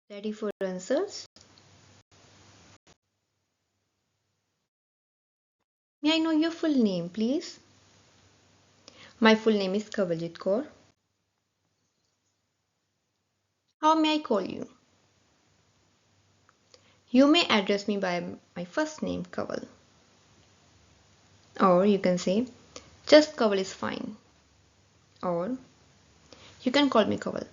Ready for answers? May I know your full name, please? My full name is Kawaljit Kaur. How may I call you? You may address me by my first name, Kawal. Or you can say, just Kawal is fine. Or you can call me Kawal.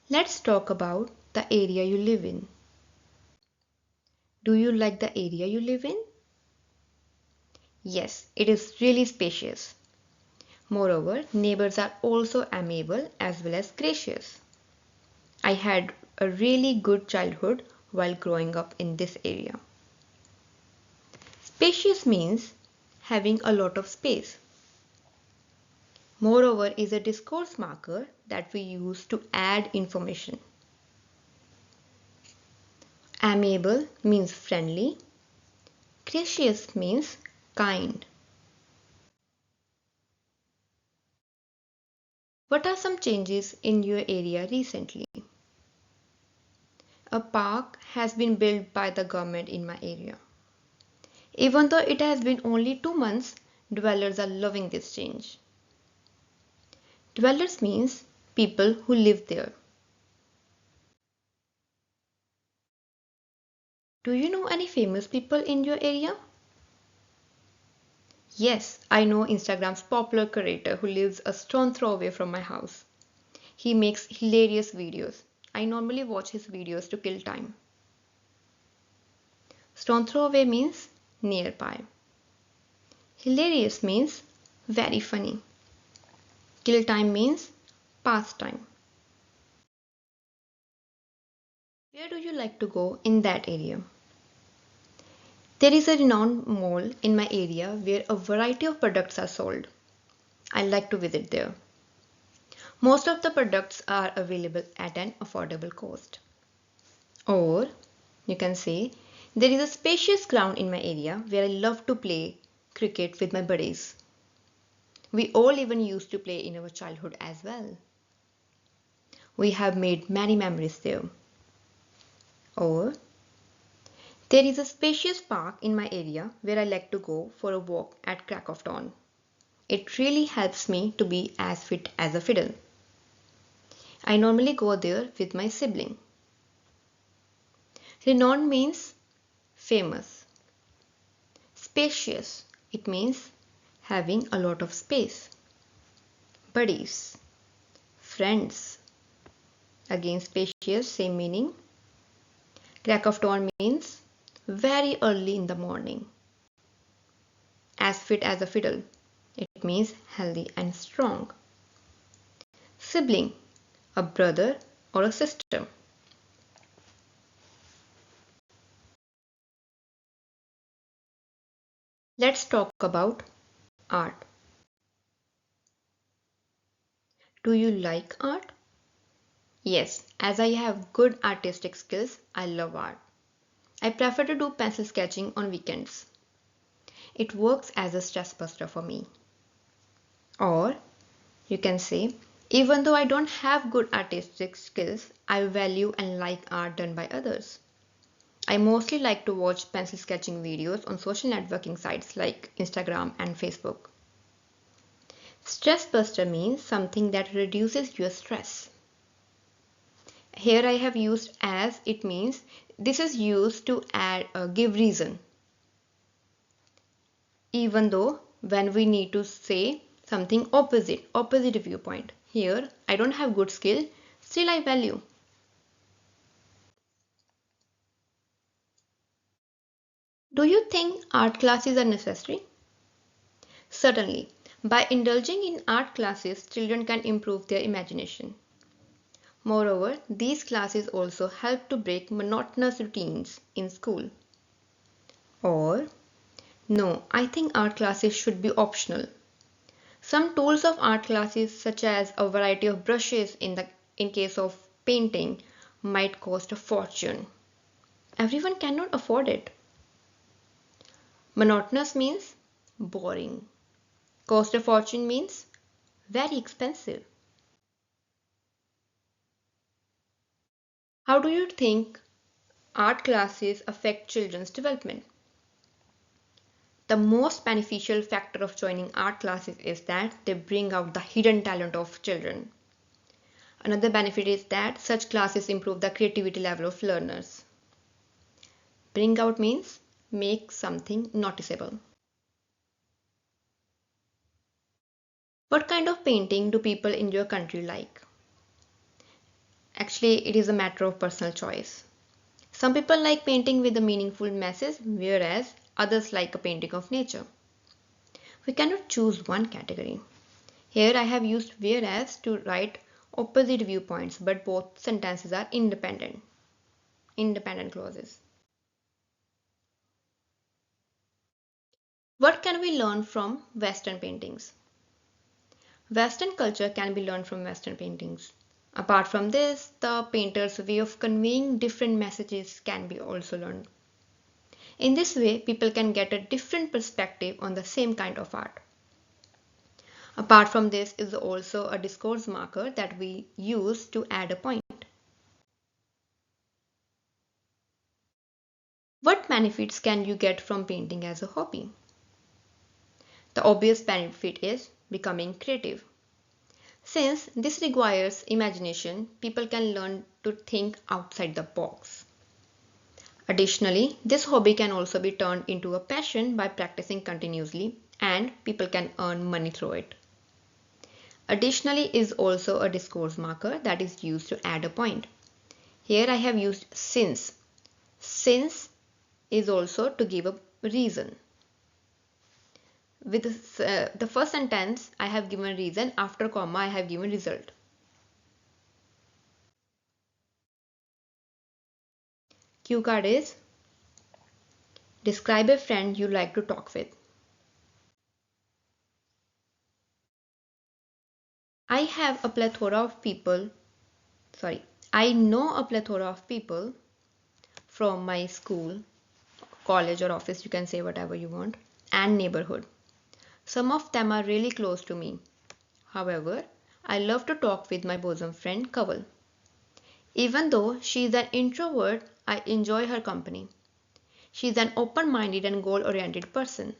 Let's talk about the area you live in. Do you like the area you live in? Yes, it is really spacious. Moreover, neighbors are also amiable as well as gracious. I had a really good childhood while growing up in this area. Spacious means having a lot of space. Moreover is a discourse marker that we use to add information. Amiable means friendly. Gracious means kind. What are some changes in your area recently? A park has been built by the government in my area. Even though it has been only 2 months, dwellers are loving this change. Dwellers means people who live there. Do you know any famous people in your area? Yes, I know Instagram's popular creator who lives a stone throw away from my house. He makes hilarious videos. I normally watch his videos to kill time. Stone throw away means nearby. Hilarious means very funny. Kill time means pastime. Where do you like to go in that area? There is a renowned mall in my area where a variety of products are sold. I like to visit there. Most of the products are available at an affordable cost. Or you can say, there is a spacious ground in my area where I love to play cricket with my buddies. We all even used to play in our childhood as well. We have made many memories there. Or there is a spacious park in my area where I like to go for a walk at crack of dawn. It really helps me to be as fit as a fiddle. I normally go there with my sibling. Renowned means famous. Spacious, it means having a lot of space. Buddies, friends. Again, spacious, same meaning. Crack of dawn means very early in the morning. As fit as a fiddle, it means healthy and strong. Sibling, a brother or a sister. Let's talk about art. Do you like art? Yes, as I have good artistic skills, I love art. I prefer to do pencil sketching on weekends. It works as a stress buster for me. Or you can say, even though I don't have good artistic skills, I value and like art done by others. I mostly like to watch pencil sketching videos on social networking sites like Instagram and Facebook. Stress buster means something that reduces your stress. Here I have used as, it means this is used to give reason. Even though when we need to say something opposite viewpoint. Here I don't have good skill, still I value. Do you think art classes are necessary? Certainly. By indulging in art classes, children can improve their imagination. Moreover, these classes also help to break monotonous routines in school. Or, no, I think art classes should be optional. Some tools of art classes, such as a variety of brushes in case of painting, might cost a fortune. Everyone cannot afford it. Monotonous means boring. Cost a fortune means very expensive. How do you think art classes affect children's development? The most beneficial factor of joining art classes is that they bring out the hidden talent of children. Another benefit is that such classes improve the creativity level of learners. Bring out means make something noticeable. What kind of painting do people in your country like? Actually, it is a matter of personal choice. Some people like painting with a meaningful message, whereas others like a painting of nature. We cannot choose one category. Here I have used whereas to write opposite viewpoints, but both sentences are independent clauses. What can we learn from Western paintings? Western culture can be learned from Western paintings. Apart from this, the painter's way of conveying different messages can be also learned. In this way, people can get a different perspective on the same kind of art. Apart from this is also a discourse marker that we use to add a point. What benefits can you get from painting as a hobby? The obvious benefit is becoming creative. Since this requires imagination, people can learn to think outside the box. Additionally, this hobby can also be turned into a passion by practicing continuously, and people can earn money through it. Additionally is also a discourse marker that is used to add a point. Here I have used since. Since is also to give a reason. With the first sentence I have given reason, after comma I have given result. Cue card is describe a friend you like to talk with. I have a plethora of people, sorry, I know a plethora of people from my school, college or office, you can say whatever you want, and neighborhood. Some of them are really close to me. However, I love to talk with my bosom friend Kaval. Even though she is an introvert, I enjoy her company. She is an open-minded and goal-oriented person.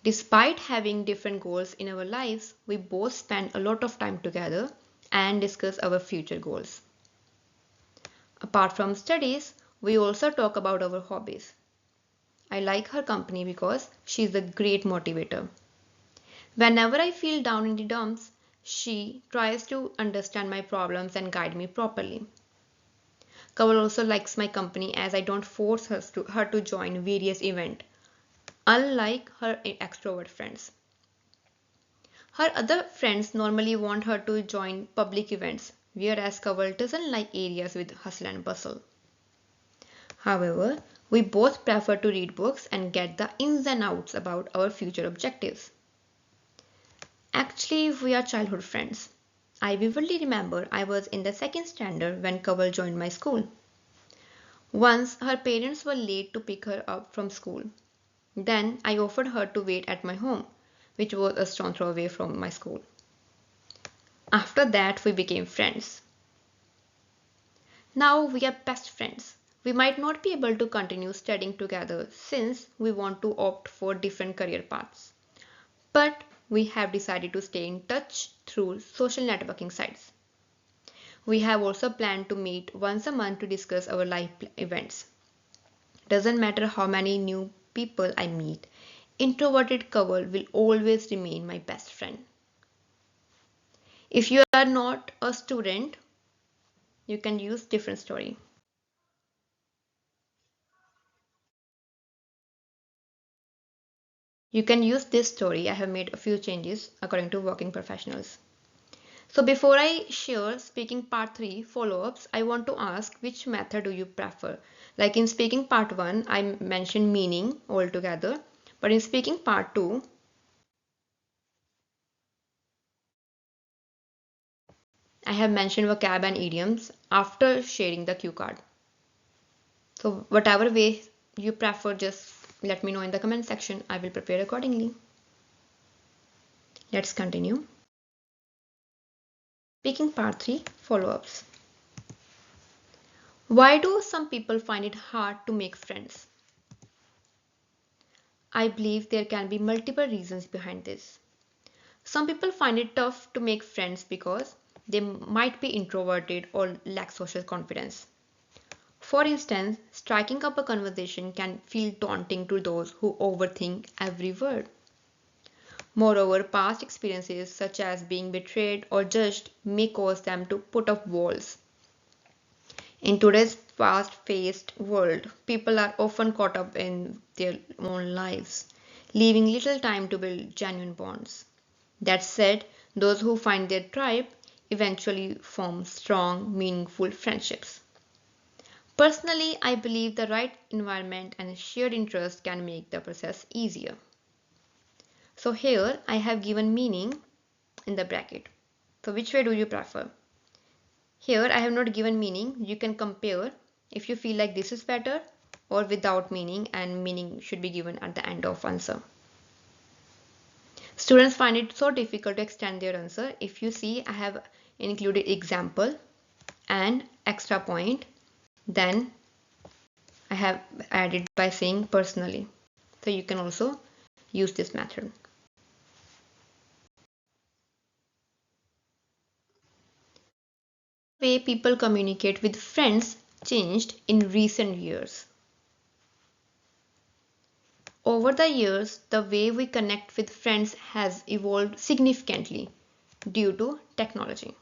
Despite having different goals in our lives, we both spend a lot of time together and discuss our future goals. Apart from studies, we also talk about our hobbies. I like her company because she is a great motivator. Whenever I feel down in the dumps, she tries to understand my problems and guide me properly. Kaval also likes my company as I don't force her to join various events, unlike her extrovert friends. Her other friends normally want her to join public events, whereas Kaval doesn't like areas with hustle and bustle. However, we both prefer to read books and get the ins and outs about our future objectives. Actually, we are childhood friends. I vividly remember I was in the second standard when Kaval joined my school. Once her parents were late to pick her up from school. Then I offered her to wait at my home, which was a stone throw away from my school. After that, we became friends. Now we are best friends. We might not be able to continue studying together since we want to opt for different career paths. But we have decided to stay in touch through social networking sites. We have also planned to meet once a month to discuss our life events. Doesn't matter how many new people I meet, introverted Kaval will always remain my best friend. If you are not a student, you can use different story. You can use this story. I have made a few changes according to working professionals. So before I share speaking part 3 follow-ups, I want to ask which method do you prefer? Like in speaking part 1, I mentioned meaning altogether, but in speaking part 2, I have mentioned vocab and idioms after sharing the cue card. So whatever way you prefer, just let me know in the comment section. I will prepare accordingly. Let's continue. Speaking part 3 follow-ups. Why do some people find it hard to make friends? I believe there can be multiple reasons behind this. Some people find it tough to make friends because they might be introverted or lack social confidence. For instance, striking up a conversation can feel daunting to those who overthink every word. Moreover, past experiences such as being betrayed or judged may cause them to put up walls. In today's fast paced world, people are often caught up in their own lives, leaving little time to build genuine bonds. That said, those who find their tribe eventually form strong, meaningful friendships. Personally, I believe the right environment and shared interest can make the process easier. So here I have given meaning in the bracket. So which way do you prefer? Here I have not given meaning. You can compare if you feel like this is better or without meaning, and meaning should be given at the end of answer. Students find it so difficult to extend their answer. If you see, I have included example and extra point. Then I have added by saying personally. So you can also use this method. The way people communicate with friends changed in recent years. Over the years, the way we connect with friends has evolved significantly due to technology.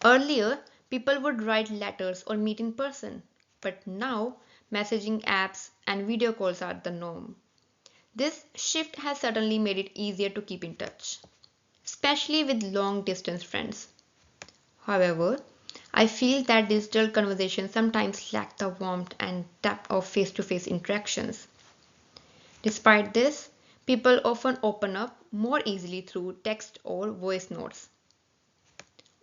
Earlier, people would write letters or meet in person, but now messaging apps and video calls are the norm. This shift has certainly made it easier to keep in touch, especially with long distance friends. However, I feel that digital conversations sometimes lack the warmth and depth of face to face interactions. Despite this, people often open up more easily through text or voice notes.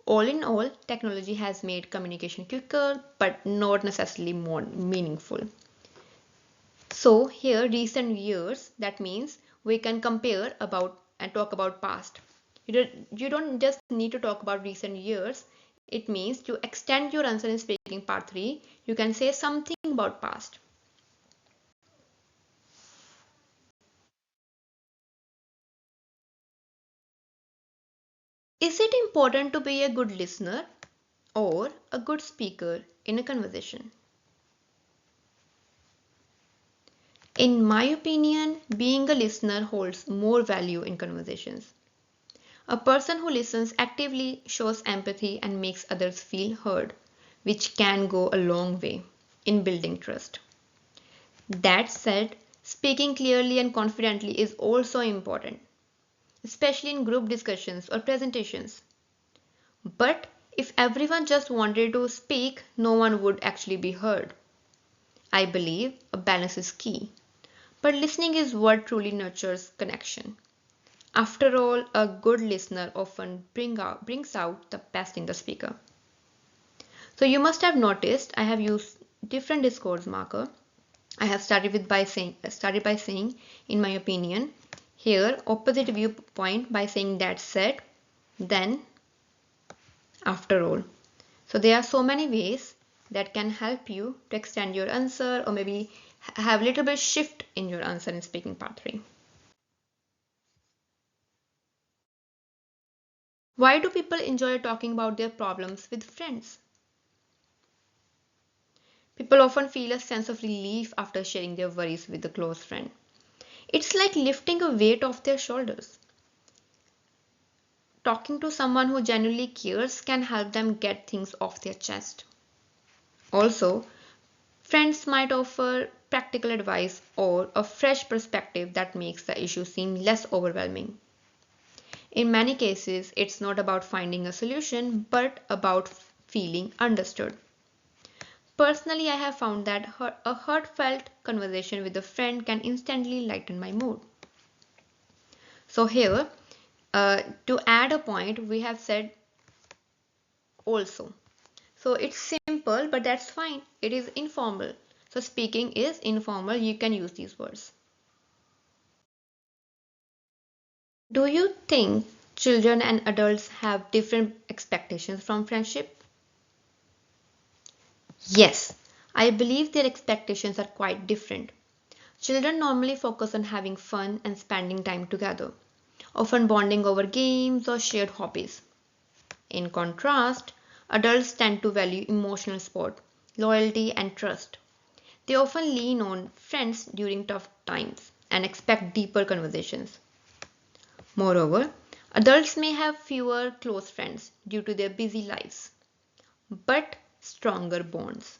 All in all, technology has made communication quicker but not necessarily more meaningful. So, here recent years, that means we can compare about and talk about past. You don't just need to talk about recent years. It means to extend your answer in speaking part 3, you can say something about past. Is it important to be a good listener or a good speaker in a conversation? In my opinion, being a listener holds more value in conversations. A person who listens actively shows empathy and makes others feel heard, which can go a long way in building trust. That said, speaking clearly and confidently is also important, especially in group discussions or presentations. But if everyone just wanted to speak, no one would actually be heard. I believe a balance is key. But listening is what truly nurtures connection. After all, a good listener often brings out the best in the speaker. So you must have noticed I have used different discourse marker. I have started by saying in my opinion, here opposite viewpoint by saying that said, then after all. So there are so many ways that can help you to extend your answer or maybe have a little bit shift in your answer in speaking part 3. Why do people enjoy talking about their problems with friends? People often feel a sense of relief after sharing their worries with a close friend. It's like lifting a weight off their shoulders. Talking to someone who genuinely cares can help them get things off their chest. Also, friends might offer practical advice or a fresh perspective that makes the issue seem less overwhelming. In many cases, it's not about finding a solution, but about feeling understood. Personally, I have found that a heartfelt conversation with a friend can instantly lighten my mood. So, here, to add a point, we have said also. So, it's simple, but that's fine. It is informal. So, speaking is informal. You can use these words. Do you think children and adults have different expectations from friendship? Yes, I believe their expectations are quite different. Children normally focus on having fun and spending time together, often bonding over games or shared hobbies. In contrast, adults tend to value emotional support, loyalty, and trust. They often lean on friends during tough times and expect deeper conversations. Moreover, adults may have fewer close friends due to their busy lives, but stronger bonds.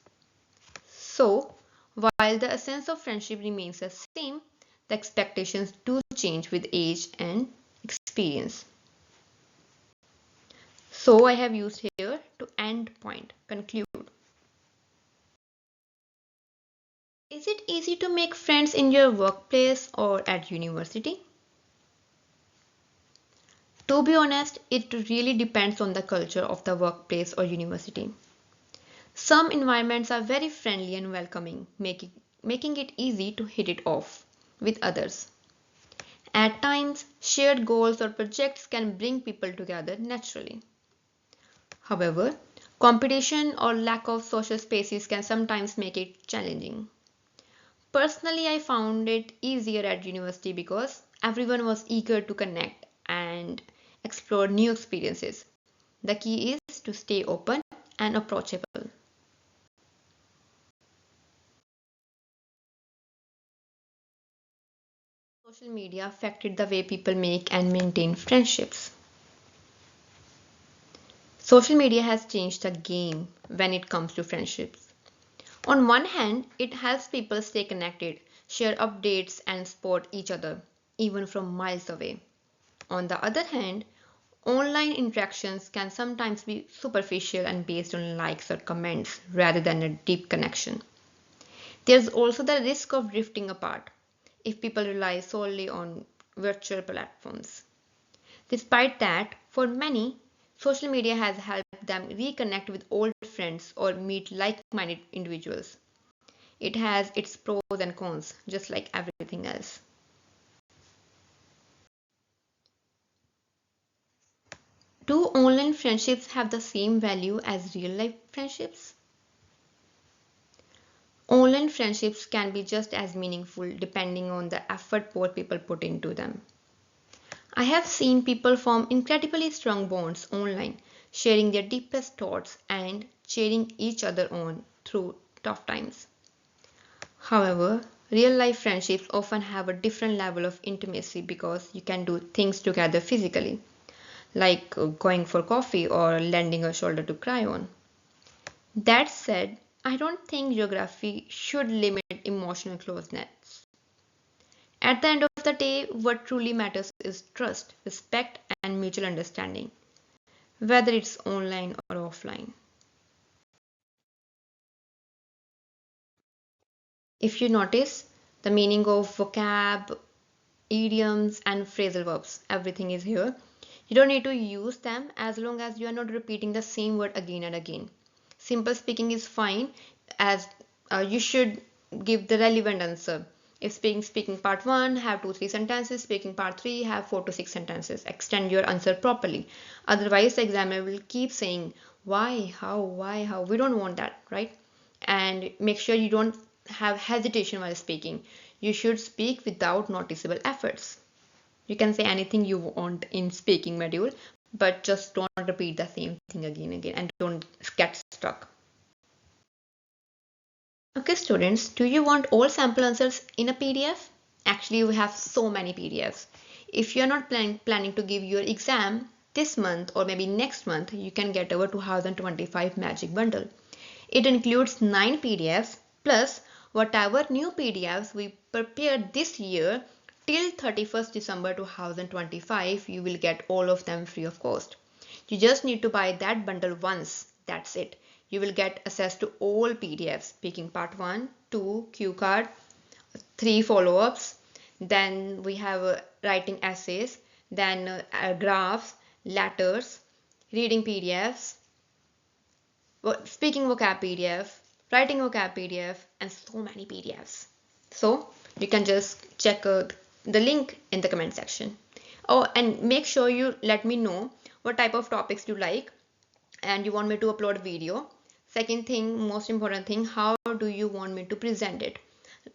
So, while the essence of friendship remains the same, the expectations do change with age and experience. So, I have used here to end point, conclude. Is it easy to make friends in your workplace or at university? To be honest, it really depends on the culture of the workplace or university. Some environments are very friendly and welcoming, making it easy to hit it off with others. At times, shared goals or projects can bring people together naturally. However, competition or lack of social spaces can sometimes make it challenging. Personally, I found it easier at university because everyone was eager to connect and explore new experiences. The key is to stay open and approachable. Social media affected the way people make and maintain friendships. Social media has changed the game when it comes to friendships. On one hand, it helps people stay connected, share updates, and support each other, even from miles away. On the other hand, online interactions can sometimes be superficial and based on likes or comments rather than a deep connection. There's also the risk of drifting apart if people rely solely on virtual platforms. Despite that, for many, social media has helped them reconnect with old friends or meet like minded individuals. It has its pros and cons, just like everything else. Do online friendships have the same value as real life friendships? Online friendships can be just as meaningful depending on the effort both people put into them. I have seen people form incredibly strong bonds online, sharing their deepest thoughts and cheering each other on through tough times. However, real life friendships often have a different level of intimacy because you can do things together physically, like going for coffee or lending a shoulder to cry on. That said, I don't think geography should limit emotional closeness. At the end of the day, what truly matters is trust, respect, and mutual understanding, whether it's online or offline. If you notice, the meaning of vocab, idioms, and phrasal verbs, everything is here. You don't need to use them as long as you are not repeating the same word again and again. Simple speaking is fine, as you should give the relevant answer. If speaking part 1, have 2 3 sentences. Speaking part 3, have 4 to 6 sentences. Extend your answer properly. Otherwise, the examiner will keep saying why, how. We don't want that, right? And make sure you don't have hesitation while speaking. You should speak without noticeable efforts. You can say anything you want in speaking module, but just don't repeat the same thing again and again and don't get stuck. Okay, students, do you want all sample answers in a PDF? Actually, we have so many PDFs. If you're not planning to give your exam this month or maybe next month, you can get our 2025 Magic Bundle. It includes 9 PDFs plus whatever new PDFs we prepared this year till 31st December 2025. You will get all of them free of cost. You just need to buy that bundle once. That's it. You will get access to all PDFs, speaking part 1, 2, Q card, 3 follow-ups. Then we have writing essays, then graphs, letters, reading PDFs, speaking vocab PDF, writing vocab PDF, and so many PDFs. So you can just check the link in the comment section. Oh, and make sure you let me know what type of topics you like and you want me to upload video. Second thing, most important thing, how do you want me to present it?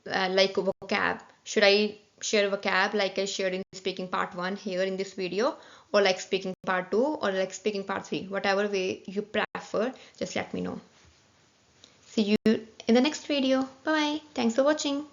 Like vocab. Should I share vocab like I shared in speaking part 1 here in this video, or like speaking part 2, or like speaking part 3? Whatever way you prefer, just let me know. See you in the next video. Bye bye. Thanks for watching.